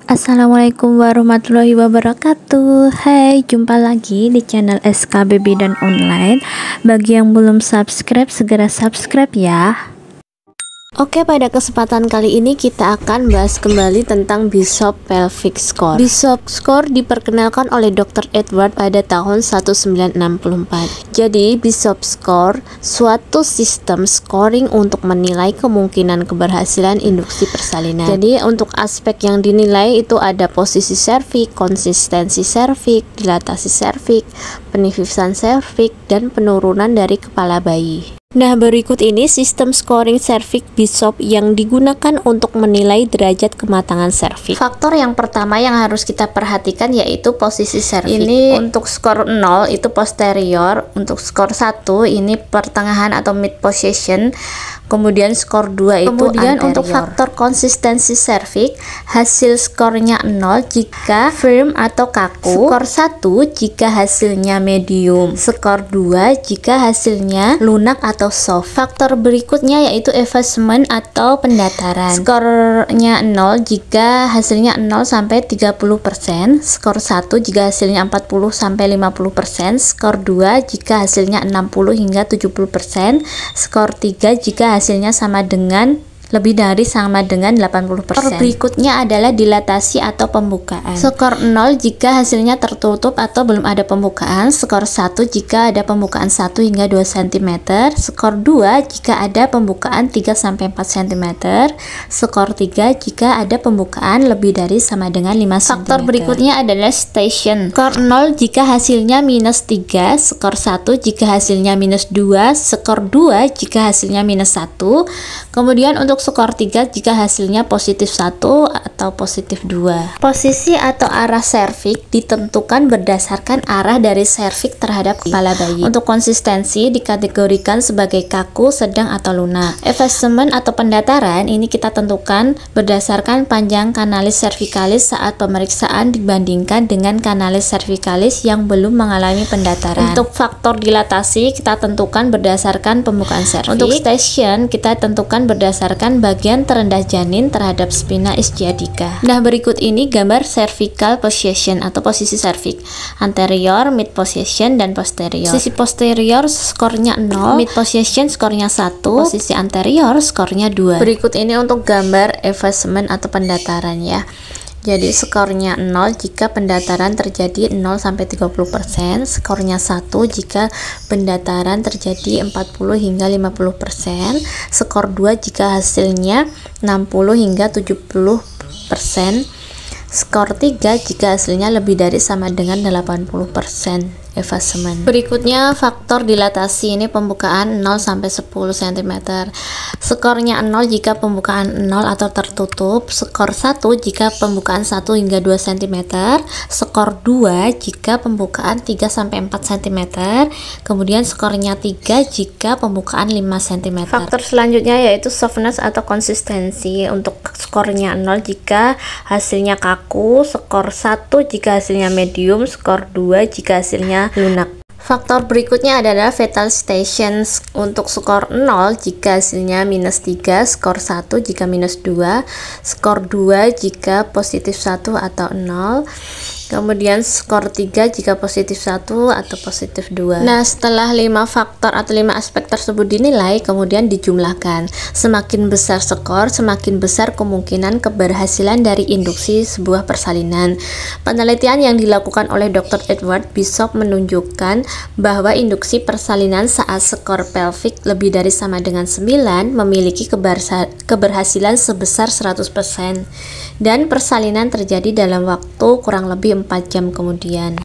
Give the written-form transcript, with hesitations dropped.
Assalamualaikum warahmatullahi wabarakatuh. Hai, jumpa lagi di channel SKB Bidan Online. Bagi yang belum subscribe, segera subscribe ya. Oke, pada kesempatan kali ini kita akan bahas kembali tentang Bishop Pelvic Score. Bishop Score diperkenalkan oleh Dr. Edward pada tahun 1964. Jadi, Bishop Score suatu sistem scoring untuk menilai kemungkinan keberhasilan induksi persalinan. Jadi, untuk aspek yang dinilai itu ada posisi serviks, konsistensi serviks, dilatasi serviks, penifisan serviks, dan penurunan dari kepala bayi. Nah, berikut ini sistem scoring serviks Bishop yang digunakan untuk menilai derajat kematangan serviks. Faktor yang pertama yang harus kita perhatikan yaitu posisi serviks. Ini untuk skor 0 itu posterior, untuk skor 1 ini pertengahan atau mid position, kemudian skor 2 itu kemudian anterior. Untuk faktor konsistensi serviks, hasil skornya 0 jika firm atau kaku, skor 1 jika hasilnya medium, skor 2 jika hasilnya lunak atau soft. Faktor berikutnya yaitu effacement atau pendataran. Skornya 0 jika hasilnya 0 sampai 30%, skor 1 jika hasilnya 40 sampai 50%, skor 2 jika hasilnya 60 hingga 70%, skor 3 jika hasilnya sama dengan lebih dari sama dengan 80%. Skor berikutnya adalah dilatasi atau pembukaan. Skor 0 jika hasilnya tertutup atau belum ada pembukaan, skor 1 jika ada pembukaan 1 hingga 2 cm, skor 2 jika ada pembukaan 3 sampai 4 cm, skor 3 jika ada pembukaan lebih dari sama dengan 5 cm. Faktor berikutnya adalah station. Skor 0 jika hasilnya minus 3, skor 1 jika hasilnya minus 2, skor 2 jika hasilnya minus 1. Kemudian untuk skor 3 jika hasilnya positif 1 atau positif 2. Posisi atau arah serviks ditentukan berdasarkan arah dari serviks terhadap kepala bayi. Untuk konsistensi dikategorikan sebagai kaku, sedang, atau lunak. Effacement atau pendataran ini kita tentukan berdasarkan panjang kanalis cervicalis saat pemeriksaan dibandingkan dengan kanalis cervicalis yang belum mengalami pendataran. Untuk faktor dilatasi kita tentukan berdasarkan pembukaan serviks. Untuk station kita tentukan berdasarkan bagian terendah janin terhadap spina ischiadica. Nah, berikut ini gambar cervical position atau posisi serviks. Anterior, mid position, dan posterior. Sisi posterior skornya 0, mid position skornya 1, posisi anterior skornya 2. Berikut ini untuk gambar effacement atau pendataran ya. Jadi skornya 0 jika pendataran terjadi 0 sampai 30%, skornya 1 jika pendataran terjadi 40 hingga 50%, skor 2 jika hasilnya 60 hingga 70%, skor 3 jika hasilnya lebih dari sama dengan 80% effacement. Berikutnya faktor dilatasi, ini pembukaan 0 sampai 10 cm. Skornya 0 jika pembukaan 0 atau tertutup, skor 1 jika pembukaan 1 hingga 2 cm, skor 2 jika pembukaan 3 sampai 4 cm, kemudian skornya 3 jika pembukaan 5 cm. Faktor selanjutnya yaitu softness atau konsistensi. Untuk skornya 0 jika hasilnya kaku, skor 1 jika hasilnya medium, skor 2 jika hasilnya lunak. Faktor berikutnya adalah fetal stations. Untuk skor 0 jika hasilnya minus 3, skor 1 jika minus 2, skor 2 jika positif 1 atau 0, kemudian skor 3 jika positif 1 atau positif 2. Nah, setelah 5 faktor atau 5 aspek tersebut dinilai, kemudian dijumlahkan. Semakin besar skor, semakin besar kemungkinan keberhasilan dari induksi sebuah persalinan. Penelitian yang dilakukan oleh Dr. Edward Bishop menunjukkan bahwa induksi persalinan saat skor pelvik lebih dari sama dengan 9 memiliki keberhasilan sebesar 100%, dan persalinan terjadi dalam waktu kurang lebih 4 jam kemudian.